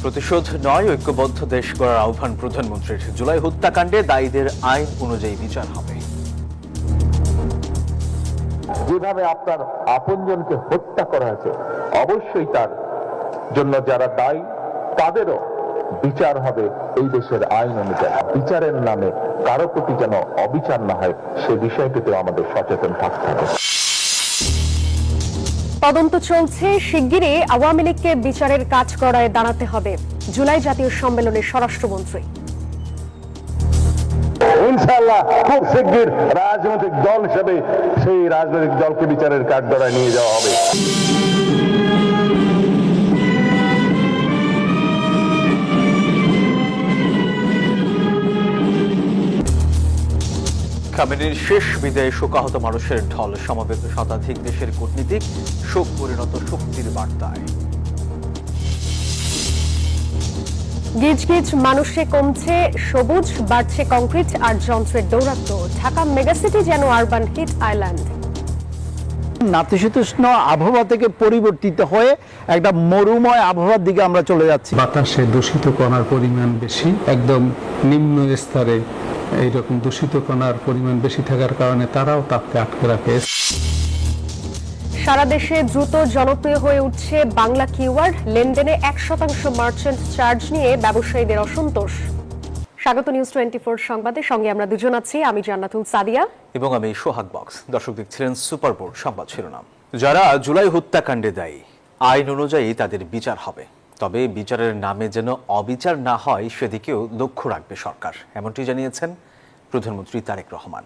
প্রতিশোধ নয়, ঐক্যবদ্ধ দেশ গড়ার আহ্বান প্রধানমন্ত্রীর। জুলাই হত্যাকাণ্ডে দায়ীদের আইন অনুযায়ী বিচার হবে। যেভাবে আপনার আপনজনকে হত্যা করা হয়েছে, অবশ্যই তার জন্য যারা দায়ী তাদেরও বিচার হবে এই দেশের আইন অনুযায়ী। বিচারের নামে কারো প্রতি যেন অবিচার না হয়, সে বিষয়টিতে আমাদের সচেতন থাকতে হবে। তদন্ত চলছে, শিগগিরই আওয়ামী লীগকে বিচারের কাঠগড়ায় দাঁড়াতে হবে, জুলাই জাতীয় সম্মেলনের স্বরাষ্ট্রমন্ত্রী। ইনশাআল্লাহ খুব শিগগির রাজনৈতিক দল হিসেবে সেই রাজনৈতিক দলকে বিচারের কাঠগড়ায় নিয়ে যাওয়া হবে। খামেনির শেষ বিদায়ে শোকাহত মানুষের ঢল, সমাবেত শতাধিক দেশের কূটনীতিক, শোক পরিণত শক্তির বার্তায়। গিজ গিজ মানুষে কমছে সবুজ, বাড়ছে কংক্রিট আর যন্ত্রের দৌরাত্ম্য। ঢাকা মেগাসিটি যেন আরবান হিট আইল্যান্ড। নাতিশীতোষ্ণ আবহাওয়া থেকে পরিবর্তিত হয়ে একটা মরুময় আবহাওয়ার দিকে আমরা চলে যাচ্ছি। বাতাসে দূষিত কণার পরিমাণ বেশি, একদম নিম্ন স্তরে এইরকম দূষিত কণার পরিমাণ বেশি থাকার কারণে তারাও তাপকে আটকে রাখে। সারা দেশে দ্রুত জনপ্রিয় হয়ে উঠছে বাংলা কিওয়ার্ড। লেনদেনে 1% মার্চেন্ট চার্জ নিয়ে ব্যবসায়ীদের অসন্তোষ। স্বাগত নিউজ 24 সংবাদে, সঙ্গে আমরা দুজন আছি, আমি জান্নাতুল সাদিয়া এবং আমি সোহাগ বক্স। দর্শক দেখছিলেন সুপার বোর্ড সংবাদ শিরোনাম। যারা জুলাই হত্যাকাণ্ডে দায়ী, আইন অনুযায়ী তাদের বিচার হবে, তবে বিচারের নামে যেন অবিচার না হয় সেদিকেও লক্ষ্য রাখবে সরকার, এমনটি জানিয়েছেন প্রধানমন্ত্রী তারেক রহমান।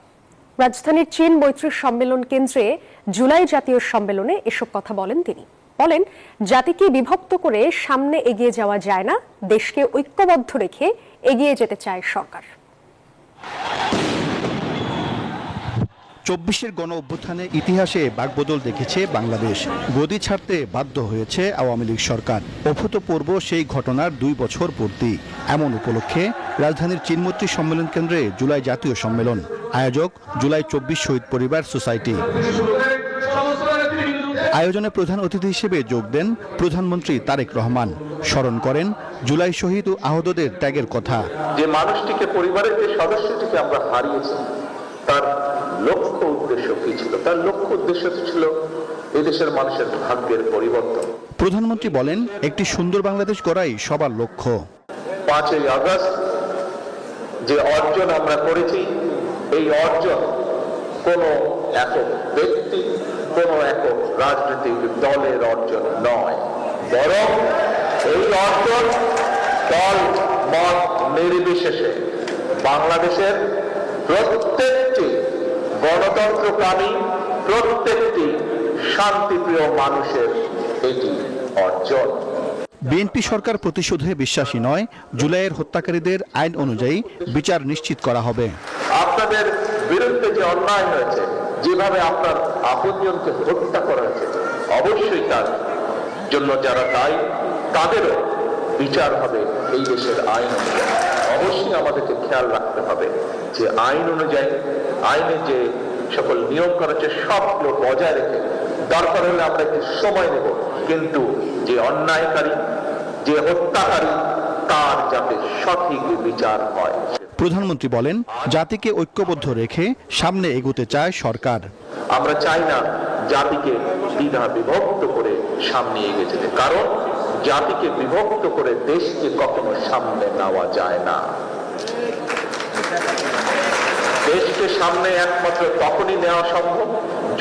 রাজধানীর চীন মৈত্রী সম্মেলন কেন্দ্রে জুলাই জাতীয় সম্মেলনে এসব কথা বলেন তিনি। বলেন, জাতিকে বিভক্ত করে সামনে এগিয়ে যাওয়া যায় না, দেশকে ঐক্যবদ্ধ রেখে এগিয়ে যেতে চায় সরকার। 24-এর গণ অভ্যুত্থানের ইতিহাসে বাকবদল দেখেছে বাংলাদেশ। গদি ছাড়তে বাধ্য হয়েছে আওয়ামী লীগ সরকার। অভূতপূর্ব সেই ঘটনার 2 বছর পূর্তি। এমন উপলক্ষে রাজধানীর চীনমৈত্রী সম্মেলন কেন্দ্রে জুলাই জাতীয় সম্মেলন। আয়োজক জুলাই 24 শহীদ পরিবার সোসাইটি। আয়োজনে প্রধান অতিথি হিসেবে যোগ দেন প্রধানমন্ত্রী তারেক রহমান। স্মরণ করেন জুলাই শহীদ ও আহতদের ত্যাগের কথা। যে মানুষটিকে, পরিবারের যে সদস্যটিকে আমরা হারিয়েছি, তার লক্ষ্য উদ্দেশ্য কি ছিল? তার লক্ষ্য উদ্দেশ্য ছিল এদেশের মানুষের ভাগ্যের পরিবর্তন। প্রধানমন্ত্রী বলেন, একটি সুন্দর বাংলাদেশ গড়াই সবার লক্ষ্য। 5ই আগস্ট যে অর্জন আমরা করেছি, এই অর্জন কোনো একক ব্যক্তি, কোনো একক রাজনৈতিক দলের অর্জন নয়, বরং এই অর্জন দল মত নির্বিশেষে বাংলাদেশের প্রত্যেকটি গণতন্ত্রকামী, প্রত্যেকটি শান্তিপ্রিয় মানুষের এটি অর্জন। বিএনপি সরকার প্রতিশোধে বিশ্বাসী নয়, জুলাইয়ের হত্যাকারীদের আইন অনুযায়ী বিচার নিশ্চিত করা হবে। আপনাদের বিরুদ্ধে যে অন্যায় হয়েছে, যেভাবে আপনার আপনজনকে হত্যা করা হয়েছে, অবশ্যই তার জন্য যারা দায়ী তাদেরও বিচার হবে এই দেশের আইন অনুযায়ী। অবশ্যই আমাদেরকে খেয়াল রাখতে হবে যে আইন অনুযায়ী, আইনের যে সকল নিয়ম করা হচ্ছে সবগুলো বজায় রেখে, দরকার হলে আমরা একটু সময় নেব, কিন্তু যে অন্যায়কারী, যে হত্যাকারী, তার যাতে সঠিক বিচার হয়। প্রধানমন্ত্রী বলেন, জাতিকে ঐক্যবদ্ধ রেখে সামনে এগোতে চায় সরকার। আমরা চাই না জাতিকে দ্বিধা বিভক্ত করে সামনে এগিয়ে যেতে, কারণ জাতিকে বিভক্ত করে দেশকে কখনো সামনে নেওয়া যায় না। দেশকে সামনে একমাত্র তখনই নেওয়া সম্ভব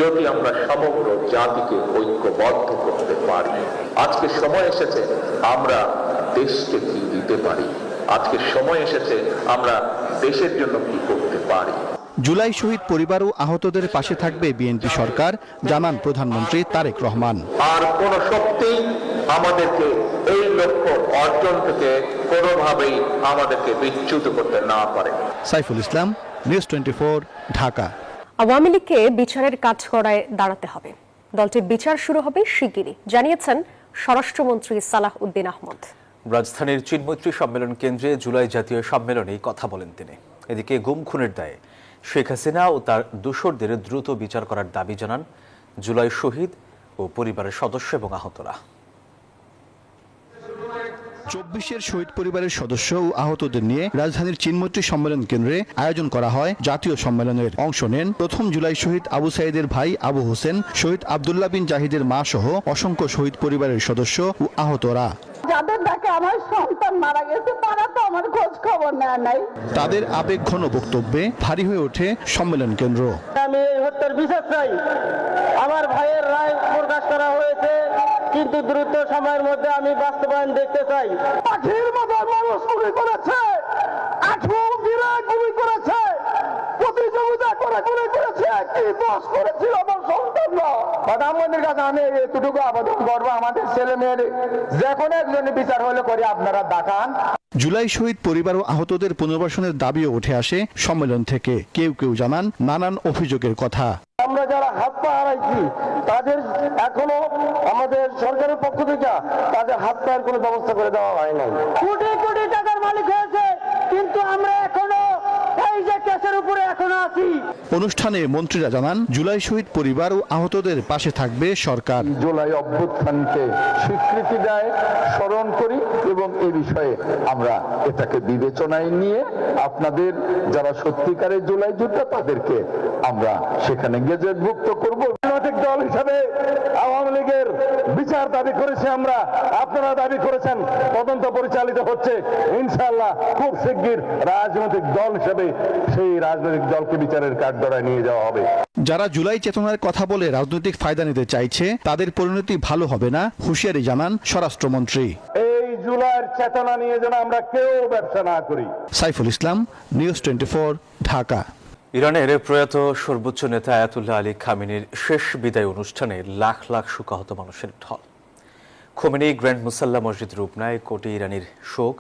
যদি আমরা সমগ্র জাতিকে ঐক্যবদ্ধ করতে পারি। আজকে সময় এসেছে আমরা দেশকে কি দিতে পারি, আজকে সময় এসেছে আমরা দেশের জন্য কি করতে পারি। জুলাই শহীদ পরিবার ও আহতদের পাশে থাকবে বিএনপি সরকার, জানান প্রধানমন্ত্রী তারেক রহমান। আর কোন শক্তি আমাদেরকে এই লক্ষ্য অর্জন থেকে কোনোভাবেই আমাদেরকে বিচ্যুত করতে না পারে। সাইফুল ইসলাম, নিউজ 24, ঢাকা। আওয়ামী লীগকে বিচারের কাঠগড়ায় দাঁড়াতে হবে, দলটির বিচার শুরু হবে শিগগিরই, জানিয়েছেন স্বরাষ্ট্রমন্ত্রী সালাহ উদ্দিন আহমদ। রাজধানীর চীনমৈত্রী সম্মেলন কেন্দ্রে জুলাই জাতীয় সম্মেলনে কথা বলেন তিনি। এদিকে গুম খুনের দায়ে শেখ হাসিনা ও তার দোসরদের দ্রুত বিচার করার দাবি জানান জুলাই শহীদ ও পরিবারের সদস্য এবং আহতরা। 24 শহীদ পরিবারের সদস্য ও আহতদের নিয়ে রাজধানীর চীনমৈত্রী সম্মেলন কেন্দ্রে আয়োজন করা হয় জাতীয় সম্মেলনের। অংশ নেন 1 জুলাই শহীদ আবু সাইদের ভাই আবু হোসেন, শহীদ আব্দুল্লাহ বিন জাহিদের মা সহ অসংখ্য শহীদ পরিবারের সদস্য ও আহতরা। যাদের ডাকে আমার সন্তান মারা গেছে তারা তো আমার খোঁজ খবর নেয় নাই। তাদের আবেগঘন বক্তব্যে ভারী হয়ে ওঠে সম্মেলন কেন্দ্র। আমি এই হত্যার বিচার চাই। আমার ভাইয়ের রায় প্রকাশ করা হয়েছে, কিন্তু দ্রুত সময়ের মধ্যে আমি বাস্তবায়ন দেখতে চাই। পাখির মতো মানুষ গুলি করেছে, 18 দিনে গুলি করেছে, প্রতিযোগিতা করে গুলি করেছে, কি দোষ করেছিল আমার সন্তানরা। প্রধানমন্ত্রীর কাছে আমি এতটুকু আবেদন করবো, আমাদের ছেলে মেয়ের যে কোনো একজনের বিচার হলে করে আপনারা দেখান। জুলাই শহীদ পরিবার ও আহতদের পুনর্বাসনের দাবিও উঠে আসে সম্মেলন থেকে। কেউ কেউ জানান নানান অভিযোগের কথা। আমরা যারা হাত পা হারাইছি তাদের এখনো আমাদের সরকারের পক্ষ থেকে তাদের হাত পায়ের কোনো ব্যবস্থা করে দেওয়া হয় নাই। কোটি কোটি টাকার মালিক হয়েছে, কিন্তু আমরা এখনো এই যে কেসের উপরে এখনো আছি। অনুষ্ঠানে মন্ত্রীরা জানান জুলাই শহীদ পরিবার ও আহতদের পাশে থাকবে সরকার। জুলাই অভ্যুত্থানকে স্বীকৃতি দেয়, স্মরণ করি এবং এ বিষয়ে আমরা এটাকে বিবেচনায় নিয়ে আপনাদের যারা সত্যিকারের জুলাই যোদ্ধা তাদেরকে আমরা সেখানে গেজেটভুক্ত করব। রাজনৈতিক দল হিসাবে আওয়ামী লীগের বিচার দাবি করেছি আমরা, আপনারা দাবি করেছেন, তদন্ত পরিচালিত হচ্ছে। ইনশাআল্লাহ খুব শিগগির রাজনৈতিক দল হিসেবে সেই রাজনৈতিক দলকে বিচারের কাঠগড়ায় নিয়ে যাওয়া হবে। যারা জুলাই চেতনার কথা বলে রাজনৈতিক ফায়দা নিতে চাইছে তাদের পরিণতি ভালো হবে না, হুঁশিয়ারি জানান স্বরাষ্ট্রমন্ত্রী। এই জুলাইয়ের চেতনা নিয়ে যেন আমরা কেউ ব্যবসা না করি। সাইফুল ইসলাম, নিউজ 24, ঢাকা। ইরানের প্রয়াত সর্বোচ্চ নেতা আয়াতুল্লাহ আলী খামেনির শেষ বিদায় অনুষ্ঠানে লাখ লাখ শোকাহত মানুষের ঢল। খোমেনি গ্র্যান্ড মুসাল্লা মসজিদ রূপ নেয় কোটি ইরানির শোক,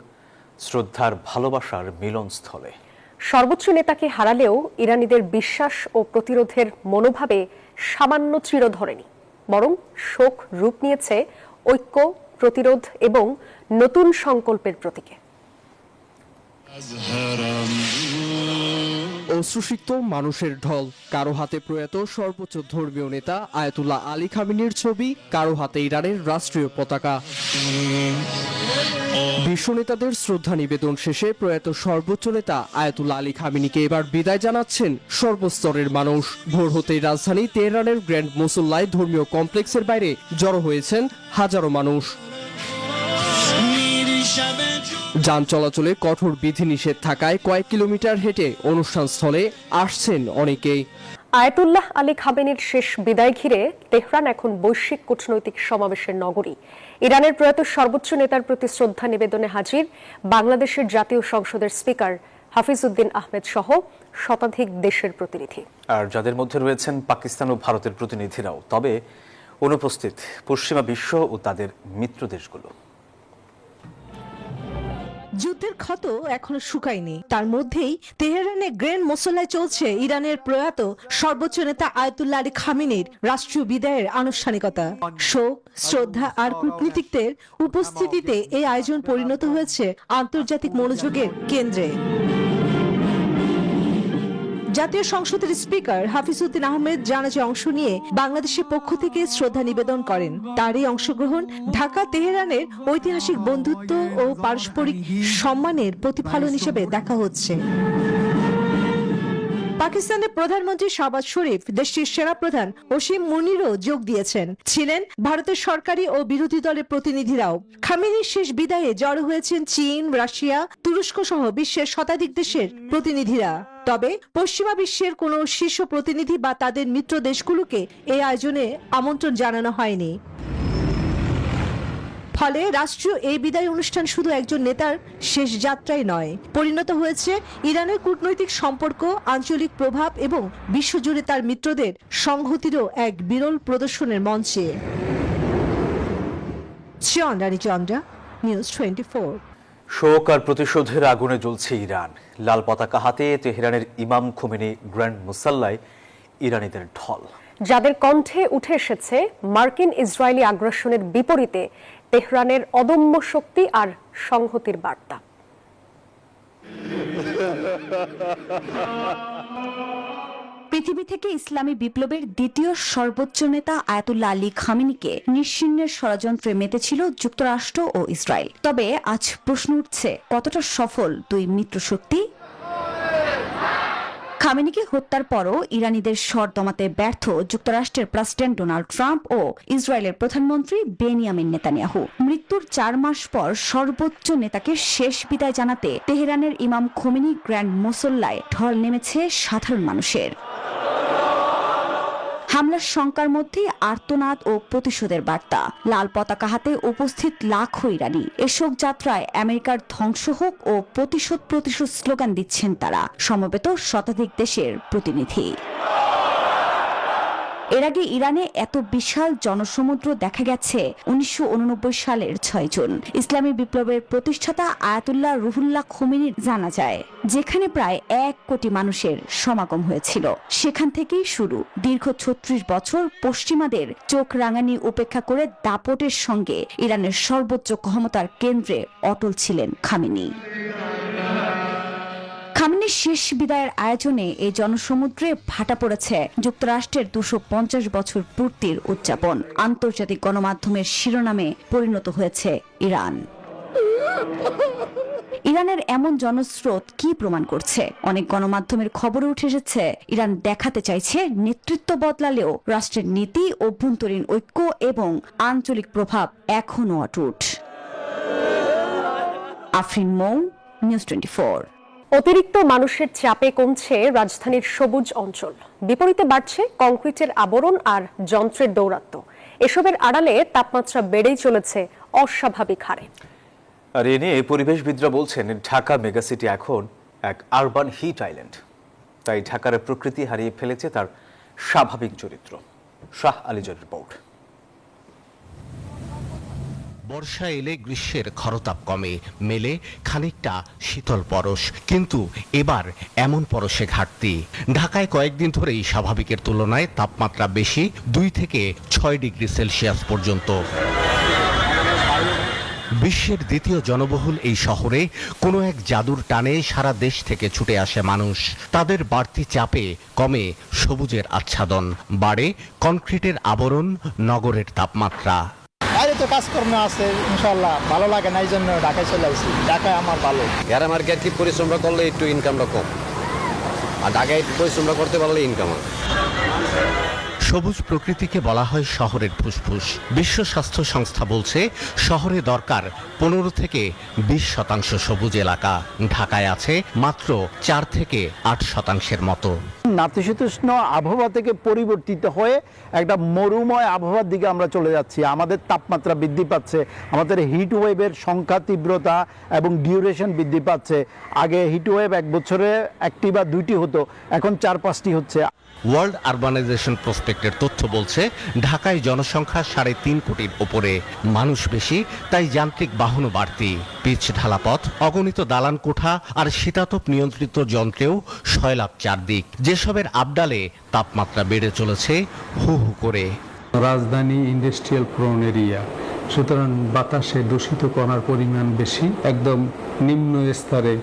শ্রদ্ধার, ভালোবাসার মিলনস্থলে। সর্বোচ্চ নেতাকে হারালেও ইরানিদের বিশ্বাস ও প্রতিরোধের মনোভাবে সামান্য চির ধরেনি, বরং শোক রূপ নিয়েছে ঐক্য, প্রতিরোধ এবং নতুন সংকল্পের প্রতীকে। অশ্রুসিক্ত মানুষের ঢল, কারো হাতে প্রয়াত সর্বোচ্চ ধর্মীয় নেতা আয়াতুল্লাহ আলী খামেনির ছবি, কারো হাতে ইরানের রাষ্ট্রীয় পতাকা। বিশ্ব নেতাদের শ্রদ্ধা নিবেদন শেষে প্রয়াত সর্বোচ্চ নেতা আয়াতুল্লাহ আলী খামেনিকে এবার বিদায় জানাচ্ছেন সর্বস্তরের মানুষ। ভোর হতেই রাজধানী তেহরানের গ্র্যান্ড মুসল্লায় ধর্মীয় কমপ্লেক্সের বাইরে জড়ো হয়েছেন হাজারো মানুষ। যান চলাচলে কঠোর বিধিনিষেধ থাকায় কয়েক কিলোমিটার হেঁটে অনুষ্ঠান স্থলে আসছেন অনেকেই। আয়াতুল্লাহ আলী খামেনির শেষ বিদায় ঘিরে তেহরান এখন বৈশ্বিক কূটনৈতিক সমাবেশের নগরী। ইরানের প্রয়াত সর্বোচ্চ নেতার প্রতি শ্রদ্ধা নিবেদনে হাজির বাংলাদেশের জাতীয় সংসদের স্পিকার হাফিজ উদ্দিন আহমেদ সহ শতাধিক দেশের প্রতিনিধি। আর যাদের মধ্যে রয়েছেন পাকিস্তান ও ভারতের প্রতিনিধিরাও। তবে অনুপস্থিত পশ্চিমা বিশ্ব ও তাদের মিত্র দেশগুলো। যুদ্ধের ক্ষত এখনো শুকায়নি, তার মধ্যেই তেহরানে গ্র্যান্ড মুসল্লায় চলছে ইরানের প্রয়াত সর্বোচ্চ নেতা আয়াতুল্লাহ আলী খামেনির রাষ্ট্রীয় বিদায়ের আনুষ্ঠানিকতা। শোক, শ্রদ্ধা আর কূটনীতিকদের উপস্থিতিতে এই আয়োজন পরিণত হয়েছে আন্তর্জাতিক মনোযোগের কেন্দ্রে। জাতীয় সংসদের স্পিকার হাফিজ উদ্দিন আহমেদ জানাজায় অংশ নিয়ে বাংলাদেশের পক্ষ থেকে শ্রদ্ধা নিবেদন করেন। তার এই অংশগ্রহণ ঢাকা তেহরানের ঐতিহাসিক বন্ধুত্ব ও পারস্পরিক সম্মানের প্রতিফলন হিসেবে দেখা হচ্ছে। পাকিস্তানের প্রধানমন্ত্রী শাহবাজ শরীফ, দেশটির সেনাপ্রধান ওসিম মুনিরও যোগ দিয়েছেন। ছিলেন ভারতের সরকারি ও বিরোধী দলের প্রতিনিধিরাও। খামেনির শেষ বিদায়ে জড়ো হয়েছেন চীন, রাশিয়া, তুরস্ক সহ বিশ্বের শতাধিক দেশের প্রতিনিধিরা। তবে পশ্চিমা বিশ্বের কোনো শীর্ষ প্রতিনিধি বা তাদের মিত্র দেশগুলোকে এই আয়োজনে আমন্ত্রণ জানানো হয়নি। ফলে রাষ্ট্রীয় এই বিদায় অনুষ্ঠান শুধু একজন নেতার শেষ যাত্রাই নয়, পরিণত হয়েছে ইরানের কূটনৈতিক সম্পর্ক, আঞ্চলিক প্রভাব এবং বিশ্বজুড়ে তার মিত্রদের সংহতিরও এক বিরল প্রদর্শনের মঞ্চে। রানী চন্দ্রা, নিউজ 24। শোক আর প্রতিশোধের আগুনে জ্বলছে ইরান। লাল পতাকা হাতে তেহরানের ইমাম খোমেনি গ্র্যান্ড মুসাল্লায় ইরানিদের ঢল। যাদের কণ্ঠে উঠে এসেছে মার্কিন ইসরায়েলি আগ্রাসনের বিপরীতে তেহরানের অদম্য শক্তি আর সংহতির বার্তা। পৃথিবী থেকে ইসলামী বিপ্লবের দ্বিতীয় সর্বোচ্চ নেতা আয়াতুল্লাহ আলী খামেনিকে নিশ্চিহ্নের ষড়যন্ত্রে মেতেছিল যুক্তরাষ্ট্র ও ইসরায়েল। তবে আজ প্রশ্ন উঠছে, কতটা সফল দুই মিত্রশক্তি? খামেনিকে হত্যার পরও ইরানিদের স্বর দমাতে ব্যর্থ যুক্তরাষ্ট্রের প্রেসিডেন্ট ডোনাল্ড ট্রাম্প ও ইসরায়েলের প্রধানমন্ত্রী বেনিয়ামিন নেতানিয়াহু। মৃত্যুর 4 মাস পর সর্বোচ্চ নেতাকে শেষ বিদায় জানাতে তেহরানের ইমাম খোমেনি গ্র্যান্ড মুসল্লায় ঢল নেমেছে সাধারণ মানুষের। হামলার শঙ্কার মধ্যে আর্তনাদ ও প্রতিশোধের বার্তা। লাল পতাকা হাতে উপস্থিত লাখো ইরানি। এ শোক যাত্রায় আমেরিকার ধ্বংস হোক ও প্রতিশোধ প্রতিশোধ স্লোগান দিচ্ছেন তারা। সমবেত শতাধিক দেশের প্রতিনিধি। এর আগে ইরানে এত বিশাল জনসমুদ্র দেখা গেছে 1989 সালের 6 জুন ইসলামী বিপ্লবের প্রতিষ্ঠাতা আয়াতুল্লাহ রুহুল্লাহ খোমেনির জানাজায়, যেখানে প্রায় 1 কোটি মানুষের সমাগম হয়েছিল। সেখান থেকেই শুরু দীর্ঘ 36 বছর পশ্চিমাদের চোখ রাঙানি উপেক্ষা করে দাপটের সঙ্গে ইরানের সর্বোচ্চ ক্ষমতার কেন্দ্রে অটল ছিলেন খামেনি। খামেনির শেষ বিদায়ের আয়োজনে এই জনসমুদ্রে ভাটা পড়েছে যুক্তরাষ্ট্রের 250 বছর পূর্তির উদযাপন। আন্তর্জাতিক গণমাধ্যমের শিরোনামে পরিণত হয়েছে ইরান। ইরানের এমন জনস্রোত কি প্রমাণ করছে? অনেক গণমাধ্যমের খবরে উঠে এসেছে ইরান দেখাতে চাইছে নেতৃত্ব বদলালেও রাষ্ট্রের নীতি, অভ্যন্তরীণ ঐক্য এবং আঞ্চলিক প্রভাব এখনো অটুট। আফরিন মৌ, নিউজ 24। অতিরিক্ত মানুষের চাপে কমছে রাজধানীর সবুজ অঞ্চল, বিপরীতে বাড়ছে কংক্রিটের আবরণ আর যন্ত্রের দৌরাত্ম্য। এসবের আড়ালে তাপমাত্রা বেড়েই চলেছে অস্বাভাবিক হারে। আর এ নিয়ে পরিবেশবিদরা বলছেন, ঢাকা মেগাসিটি এখন এক আরবান হিট আইল্যান্ড। তাই ঢাকার প্রকৃতি হারিয়ে ফেলেছে তার স্বাভাবিক চরিত্র। শাহ আলীজের রিপোর্ট। বর্ষা এলে গ্রীষ্মের খরতাপ কমে, মেলে খানিকটা শীতল পরশ, কিন্তু এবার এমন পরশে ঘাটতি। ঢাকায় কয়েকদিন ধরেই স্বাভাবিকের তুলনায় তাপমাত্রা বেশি, 2 থেকে 6 ডিগ্রি সেলসিয়াস পর্যন্ত। বিশ্বের দ্বিতীয় জনবহুল এই শহরে কোনো এক জাদুর টানে সারা দেশ থেকে ছুটে আসে মানুষ। তাদের বাড়তি চাপে কমে সবুজের আচ্ছাদন, বাড়ে কনক্রিটের আবরণ, নগরের তাপমাত্রা। বাইরে তো কাজকর্ম আছে, ইনশাল্লাহ ভালো লাগে না, এই জন্য ঢাকায় চলে আসছি। ঢাকায় আমার ভালো। গ্রামে মার্কেট কি পরিশ্রম করলে একটু ইনকামটা কম, আর ঢাকায় পরিশ্রম করতে পারলে ইনকাম হয়। সবুজ প্রকৃতিকে বলা হয় শহরের ফুসফুস। বিশ্ব স্বাস্থ্য সংস্থা বলছে শহরে দরকার 15 থেকে 20% সবুজ এলাকা। ঢাকায় আছে মাত্র 4 থেকে 8% মতো। নাতিশীতোষ্ণ আবহাওয়া থেকে পরিবর্তিত হয়ে একটা মরুময় আবহাওয়ার দিকে আমরা চলে যাচ্ছি। আমাদের তাপমাত্রা বৃদ্ধি পাচ্ছে, আমাদের হিট ওয়েভের সংখ্যা, তীব্রতা এবং ডিউরেশন বৃদ্ধি পাচ্ছে। আগে হিট ওয়েভ 1 বছরে 1টি বা 2টি হতো, এখন 4-5টি হচ্ছে। ওয়ার্ল্ড আরবানাইজেশন প্রসপেক্টের তথ্য বলছে ঢাকায় জনসংখ্যা 3.5 কোটির উপরে। মানুষ বেশি, তাই যান্ত্রিক বাহনও বাড়তি। পিচ ঢালা পথ, অগণিত দালান কোঠা আর শীতাতপ নিয়ন্ত্রিত যন্ত্রেও সয়লাভ চারদিক। যেসবের আবডালে তাপমাত্রা বেড়ে চলেছে হু হু করে। রাজধানী ইন্ডাস্ট্রিয়াল প্রোন এরিয়া, সুতরাং বাতাসে দূষিত কণার পরিমাণ বেশি। একদম নিম্ন স্তরে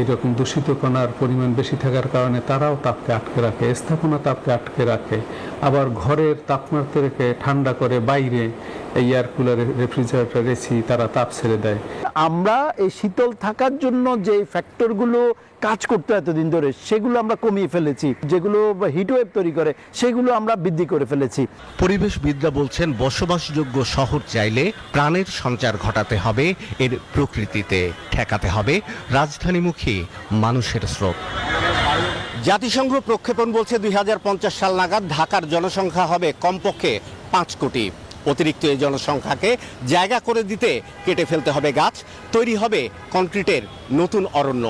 এইরকম দূষিত কণার পরিমাণ বেশি থাকার কারণে তারাও তাপকে আটকে রাখে, স্থাপনা তাপকে আটকে রাখে। আবার ঘরের তাপমাত্রাকে ঠান্ডা করে বাইরে এই এয়ার কুলার, রেফ্রিজারেটর, এসি তারা তাপ ছেড়ে দেয়। আমরা এই শীতল থাকার জন্য যে ফ্যাক্টরগুলো কাজ করতে এতদিন ধরে, সেগুলো আমরা কমিয়ে ফেলেছি। যেগুলো হিটওয়েভ তৈরি করে, সেগুলো আমরা বৃদ্ধি করে ফেলেছি। পরিবেশবিদরা বলছেন, বসবাসযোগ্য শহর চাইলে প্রাণের সঞ্চার ঘটাতে হবে এর প্রকৃতিতে, ঠেকাতে হবে রাজধানীমুখী মানুষের স্রোত। জাতিসংঘ প্রক্ষেপণ বলছে 2050 সাল নাগাদ ঢাকার জনসংখ্যা হবে কমপক্ষে 5 কোটি। অতিরিক্ত এই জনসংখ্যাকে জায়গা করে দিতে কেটে ফেলতে হবে গাছ, তৈরি হবে কনক্রিটের নতুন অরণ্য।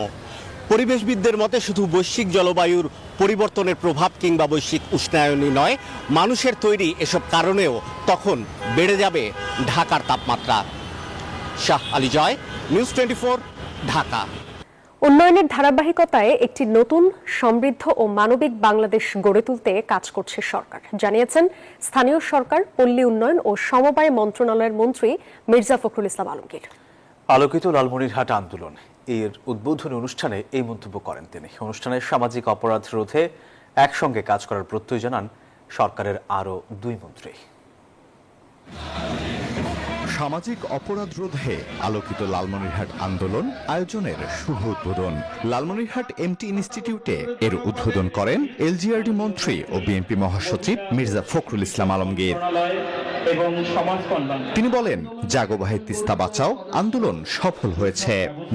পরিবেশবিদদের মতে শুধু বৈশ্বিক জলবায়ুর পরিবর্তনের প্রভাব কিংবা বৈশ্বিক উষ্ণায়নই নয়, মানুষের তৈরি এসব কারণেও তখন বেড়ে যাবে ঢাকার তাপমাত্রা। শাহ আলী জয়, নিউজ 24, ঢাকা। উন্নয়নের ধারাবাহিকতায় একটি নতুন, সমৃদ্ধ ও মানবিক বাংলাদেশ গড়ে তুলতে কাজ করছে সরকার, জানিয়েছেন স্থানীয় সরকার, পল্লী উন্নয়ন ও সমবায় মন্ত্রণালয়ের মন্ত্রী মির্জা ফখরুল ইসলাম আলমগীর। আলোকিত লালমনিরহাট আন্দোলন এর উদ্বোধনী অনুষ্ঠানে এই মন্তব্য করেন তিনি। অনুষ্ঠানে সামাজিক অপরাধ রোধে একসঙ্গে কাজ করার প্রত্যয় জানান সরকারের আরও 2 মন্ত্রী। সামাজিক অপরাধ রোধে আলোকিত লালমনিরহাট আন্দোলন আয়োজনের শুভ উদ্বোধন। লালমনিরহাট এমটি ইনস্টিটিউটে এর উদ্বোধন করেন এলজিআরডি মন্ত্রী ও বিএনপি মহাসচিব মির্জা ফখরুল ইসলাম আলমগীর। তিনি বলেন, জাগো ভাই তিস্তা বাঁচাও আন্দোলন সফল হয়েছে।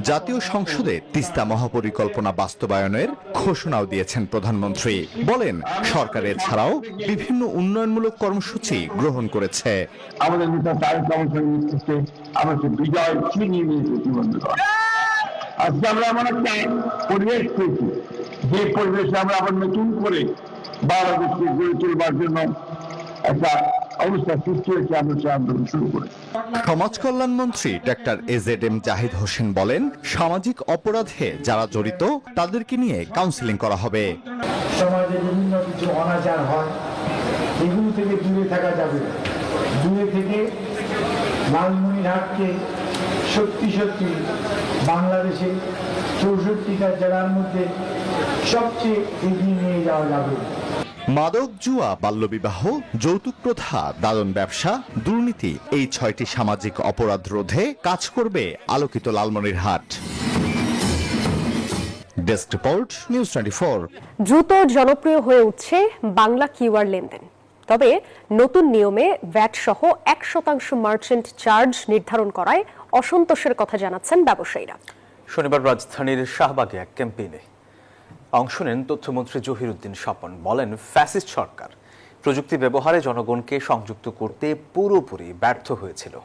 জাতীয় সংসদে তিস্তা মহাপরিকল্পনা বাস্তবায়নের ঘোষণাও দিয়েছেন প্রধানমন্ত্রী। বলেন, সরকার এছাড়াও বিভিন্ন উন্নয়নমূলক কর্মসূচি গ্রহণ করেছে। আমাদের নেতা তারেক রহমান নেতৃত্বে আমরা বিজয় ছিনিয়ে নিয়েছি জীবনদুর্গা। আজকে আমরা এমন একটা পরিবেশ পেয়েছি, যে পরিবেশে আমরা আবার নতুন করে বাংলাদেশকে গড়ে তোলবার জন্য একটা অবস্থা সৃষ্টি হয়েছে। আমরা সে আন্দোলন শুরু করি। সমাজ কল্যাণ মন্ত্রী ডাক্তার এজেডএম জাহিদ হোসেন বলেন, সামাজিক অপরাধে যারা জড়িত তাদেরকে নিয়ে কাউন্সেলিং করা হবে। সমাজে বিভিন্ন কিছু অনাচার হয়, এগুলো থেকে দূরে থাকা যাবে। দূরে থেকে লালমনিরহাটকে সত্যি সত্যি বাংলাদেশে 64টা জেলার মধ্যে সবচেয়ে এগিয়ে নিয়ে যাওয়া যাবে। মাদক, জুয়া, বাল্যবিবাহ, যৌতুক প্রথা, দাদন ব্যবসা, দুর্নীতি এই 6টি সামাজিক অপরাধ রোধে কাজ করবে আলোকিত লালমনিরহাট। Desk report, news 24। দ্রুত জনপ্রিয় হয়ে উঠছে বাংলা কিউআর লেনদেন। তবে নতুন নিয়মে ভ্যাট সহ 1% মার্চেন্ট চার্জ নির্ধারণ করায় অসন্তোষের কথা জানাচ্ছেন ব্যবসায়ীরা। শনিবার রাজধানীর শাহবাগে এক ক্যাম্পেইনে অংশ নেন তথ্যমন্ত্রী জহিরুদ্দিন স্বপন। বলেন, ফ্যাসিস্ট সরকার প্রযুক্তি ব্যবহারে জনগণকে সংযুক্ত করতে পুরোপুরি ব্যর্থ হয়েছিল।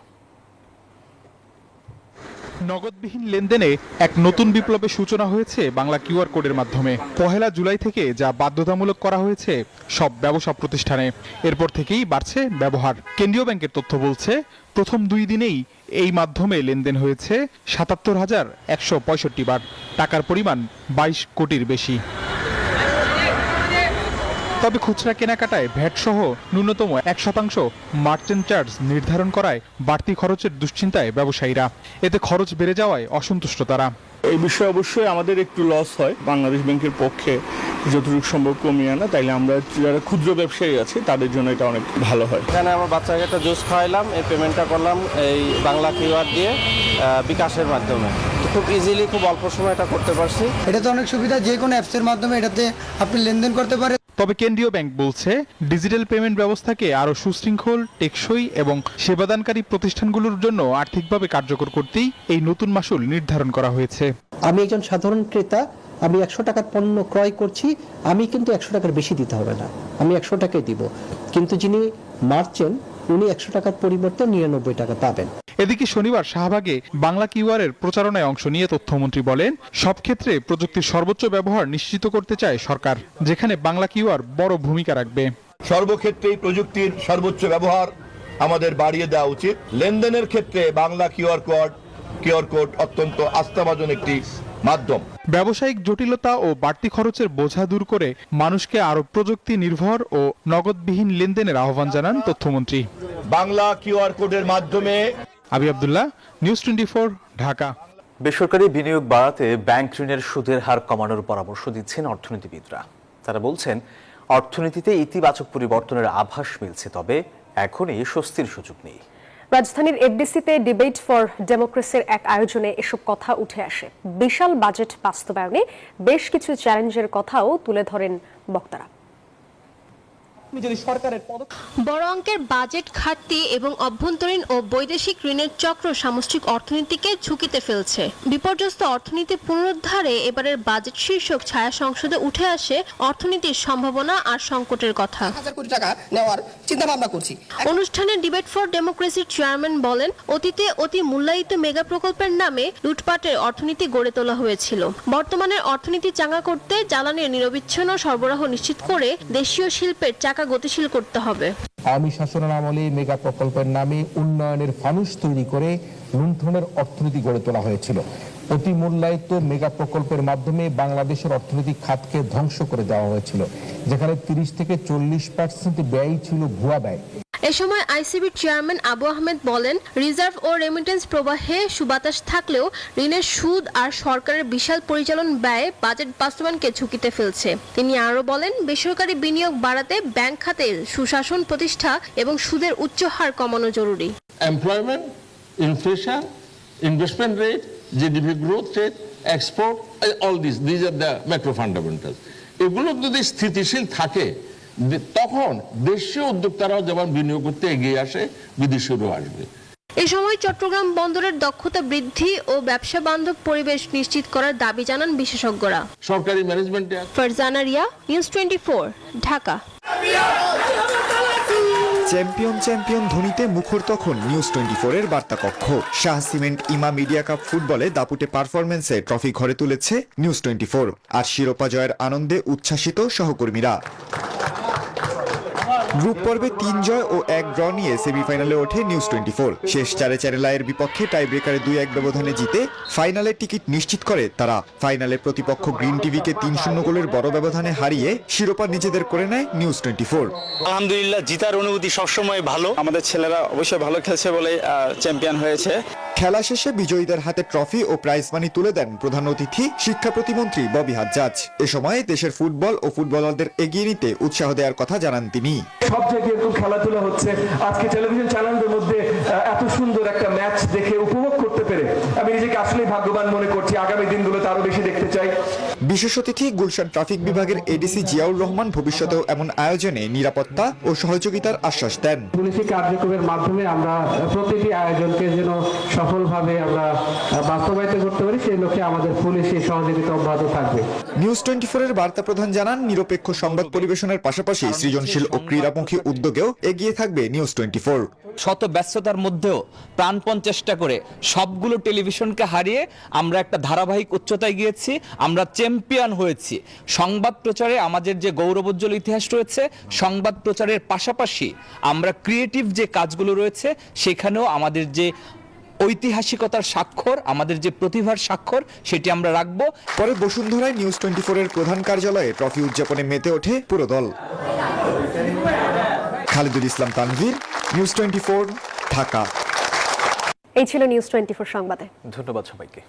নগদবিহীন লেনদেনে এক নতুন বিপ্লবের সূচনা হয়েছে বাংলা কিউআর কোডের মাধ্যমে। 1 জুলাই থেকে যা বাধ্যতামূলক করা হয়েছে সব ব্যবসা প্রতিষ্ঠানে, এরপর থেকেই বাড়ছে ব্যবহার। কেন্দ্রীয় ব্যাংকের তথ্য বলছে, প্রথম 2 দিনেই এই মাধ্যমে লেনদেন হয়েছে 77,165 বার, টাকার পরিমাণ 22 কোটির বেশি। তবে খুচরা কেনাকাটায় ভ্যাট সহ ন্যূনতম 1% মার্চেন্ট চার্জ নির্ধারণ করায় বাড়তি খরচের দুশ্চিন্তায় ব্যবসায়ীরা। এতে খরচ বেড়ে যাওয়ায় অসন্তুষ্ট তারা। এই বিষয়ে অবশ্যই আমাদের একটু লস হয়। বাংলাদেশ ব্যাংকের পক্ষে যতটুকু সম্ভব কমিয়ে আনা, তাইলে আমরা যারা ক্ষুদ্র ব্যবসায়ী আছে তাদের জন্য এটা অনেক ভালো হয়। এখানে আমার বাচ্চাকে একটা জুস খাওয়াইলাম, এই পেমেন্টটা করলাম এই বাংলা কিউআর দিয়ে বিকাশের মাধ্যমে। খুব ইজিলি, খুব অল্প সময় এটা করতে পারছি। এটা তো অনেক সুবিধা, যে কোনো অ্যাপসের মাধ্যমে এটাতে আপনি লেনদেন করতে পারেন। তবে কেন্দ্রীয় ব্যাংক বলছে, ডিজিটাল পেমেন্ট ব্যবস্থাকে আরও সুশৃঙ্খল, টেকসই এবং সেবাদানকারী প্রতিষ্ঠানগুলোর জন্য আর্থিকভাবে কার্যকর করতেই এই নতুন মাশুল নির্ধারণ করা হয়েছে। আমি একজন সাধারণ ক্রেতা, আমি 100 টাকার পণ্য ক্রয় করছি, আমি কিন্তু 100 টাকার বেশি দিতে হবে না, আমি 100 টাকাই দিব। কিন্তু যিনি মার্চেন্ট, উনি 100 টাকার পরিবর্তে 99 টাকা পাবেন। এদিকে শনিবার শাহবাগে বাংলা কিউআরের প্রচারণায় অংশ নিয়ে তথ্যমন্ত্রী বলেন, সব ক্ষেত্রে প্রযুক্তির সর্বোচ্চ ব্যবহার নিশ্চিত করতে চায় সরকার, যেখানে বাংলা কিউআর বড় ভূমিকা রাখবে। সর্বক্ষেত্রেই প্রযুক্তির সর্বোচ্চ ব্যবহার আমাদের বাড়িয়ে দেওয়া উচিত। লেনদেনের ক্ষেত্রে বাংলা কিউআর কোড অত্যন্ত আস্থাভাজন একটি মাধ্যম। ব্যবসায়িক জটিলতা ও বাড়তি খরচের বোঝা দূর করে মানুষকে আরো প্রযুক্তি নির্ভর ও নগদবিহীন লেনদেনের আহ্বান জানান তথ্যমন্ত্রী। বাংলা কিউআর কোডের মাধ্যমে। আবি আব্দুল্লাহ, নিউজ 24, ঢাকা। বেসরকারি বিনিয়োগ বাড়াতে ব্যাংক ঋণের সুদের হার কমানোর পরামর্শ দিচ্ছেন অর্থনীতিবিদরা। তারা বলছেন, অর্থনীতিতে ইতিবাচক পরিবর্তনের আভাস মিলছে, তবে এখনই স্বস্তির সুযোগ নেই। রাজধানীর এফডিসিতে ডিবেট ফর ডেমোক্রেসির এক আয়োজনে এসব কথা উঠে আসে। বিশাল বাজেট বাস্তবায়নে বেশ কিছু চ্যালেঞ্জের কথাও তুলে ধরেন বক্তারা। বড় অঙ্কের বাজেট ঘাটতি এবং অভ্যন্তরীণ ও বৈদেশিক ঋণের চক্র সামষ্টিক অর্থনীতিকে ঝুঁকিতে ফেলছে। বিপর্যস্ত অর্থনীতি পুনরুদ্ধারে এবারের বাজেট শীর্ষক ছায়া সংসদে উঠে আসে অর্থনীতির সম্ভাবনা আর সংকটের কথা। অনুষ্ঠানে ডিবেট ফর ডেমোক্রেসির চেয়ারম্যান বলেন, অতীতে অতি মূল্যায়িত মেগা প্রকল্পের নামে লুটপাটের অর্থনীতি গড়ে তোলা হয়েছিল। বর্তমানের অর্থনীতি চাঙ্গা করতে জ্বালানির নিরবিচ্ছিন্ন সরবরাহ নিশ্চিত করে দেশীয় শিল্পের চাকা গতিশীল করতে হবে। আওয়ামী শাসনের আমলে মেগা প্রকল্পের নামে উন্নয়নের ফানুস তৈরি করে লুণ্ঠনের অর্থনীতি গড়ে তোলা হয়েছিল। অতি মূল্যায়িত মেগা প্রকল্পের মাধ্যমে বাংলাদেশের অর্থনৈতিক খাতকে ধ্বংস করে দেওয়া হয়েছিল, যেখানে 30 থেকে 40% ব্যয় ছিল ভুয়া ব্যয়। এ সময় আইসিবির চেয়ারম্যান আবু আহমেদ বলেন, রিজার্ভ ও রেমিটেন্স প্রবাহে সুবাতাস থাকলেও ঋণের সুদ আর সরকারের বিশাল পরিচালন ব্যয় বাজেট বাস্তবায়নকে ঝুঁকিতে ফেলছে। তিনি আরও বলেন, বেসরকারি বিনিয়োগ বাড়াতে ব্যাংক খাতে সুশাসন প্রতিষ্ঠা এবং সুদের উচ্চ হার কমানো জরুরি। Employment, inflation, investment rate, GDP growth rate, export, all this are the macro fundamentals. এগুলো যদি স্থিতিশীল থাকে তখন দেশীয় উদ্যোক্তারাও যেমন বিনিয়োগ করতে এগিয়ে আসে, বিদেশিরাও আসবে। এ সময় চট্টগ্রাম বন্দরের দক্ষতা বৃদ্ধি ও ব্যবসা বান্ধব পরিবেশ নিশ্চিত করার দাবি জানান বিশেষজ্ঞরা। সরকারি ম্যানেজমেন্টে ফারজানা রিয়া, নিউজ 24, ঢাকা। চ্যাম্পিয়ন ধ্বনিতে মুখর তখন নিউজ 24-এর বার্তা কক্ষ। শাহ সিমেন্ট ইমা মিডিয়া কাপ ফুটবলে দাপুটে পারফরমেন্সে ট্রফি ঘরে তুলেছে নিউজ 24, আর শিরোপা জয়ের আনন্দে উচ্ছ্বাসিত সহকর্মীরা। গ্রুপ পর্বে 3 জয় ও 1 ড্র নিয়ে সেমিফাইনালে ওঠে নিউজ 24। শেষ 4-এ চ্যানেলাইয়ের বিপক্ষে টাই ব্রেকারে 2-1 ব্যবধানে জিতে ফাইনালের টিকিট নিশ্চিত করে তারা। ফাইনালে প্রতিপক্ষ গ্রিন টিভিকে 3-0 গোলের বড় ব্যবধানে হারিয়ে শিরোপা নিজেদের করে নেয় নিউজ 24। আলহামদুলিল্লাহ, জিতার অনুভূতি সবসময় ভালো। আমাদের ছেলেরা অবশ্যই ভালো খেলছে বলে চ্যাম্পিয়ন হয়েছে। খেলা শেষে বিজয়ীদের হাতে ট্রফি ও প্রাইজ মানি তুলে দেন প্রধান অতিথি শিক্ষা প্রতিমন্ত্রী ববি হাজ্জাজ। এ সময় দেশের ফুটবল ও ফুটবলারদের এগিয়ে নিতে উৎসাহ দেওয়ার কথা জানান তিনি। সব জায়গায় এরকম খেলাধুলা হচ্ছে, আজকে টেলিভিশন চ্যানেলের মধ্যে এত সুন্দর একটা ম্যাচ দেখে উপভোগ করতে পেরে আমি নিজেকে আসলেই ভাগ্যবান মনে করছি। আগামী দিনগুলোতে আরো বেশি দেখতে চাই। বিশেষ অতিথি গুলশান ট্রাফিক বিভাগের এডিসি জিয়াউর রহমান ভবিষ্যতেও এমন আয়োজনে নিরাপত্তা ও সহযোগিতার আশ্বাস দেন। পুলিশি কার্যক্রমের মাধ্যমে আমরা প্রতিটি আয়োজনকে যেন সফলভাবে আমরা বাস্তবায়িত করতে পারি, সেই লক্ষ্যে আমাদের পুলিশি সহযোগিতা অব্যাহত থাকবে। নিউজ 24-এর বার্তা প্রধান জানান, নিরপেক্ষ সংবাদ পরিবেশনের পাশাপাশি সৃজনশীল ও ক্রীড়ামুখী উদ্যোগেও এগিয়ে থাকবে নিউজ 24। শত ব্যস্ততার মধ্যেও প্রাণপণ চেষ্টা করে সবগুলো টেলিভিশনকে হারিয়ে আমরা একটা ধারাবাহিক উচ্চতায় গিয়েছি, আমরা চ্যাম্পিয়ন হয়েছি। সংবাদ প্রচারে আমাদের যে গৌরবোজ্জ্বল ইতিহাস রয়েছে, সংবাদ প্রচারের পাশাপাশি আমরা ক্রিয়েটিভ যে কাজগুলো রয়েছে সেখানেও আমাদের যে ঐতিহাসিকতার স্বাক্ষর, আমাদের যে প্রতিভার স্বাক্ষর, সেটি আমরা রাখব। পরে বসুন্ধরায় নিউজ 24-এর প্রধান কার্যালয়ে ট্রফি উদযাপনে মেতে ওঠে পুরো দল। খালিদুল ইসলাম তানভীর, নিউজ 24, ঢাকা। এই ছিল নিউজ 24 সংবাদে। ধন্যবাদ সবাইকে।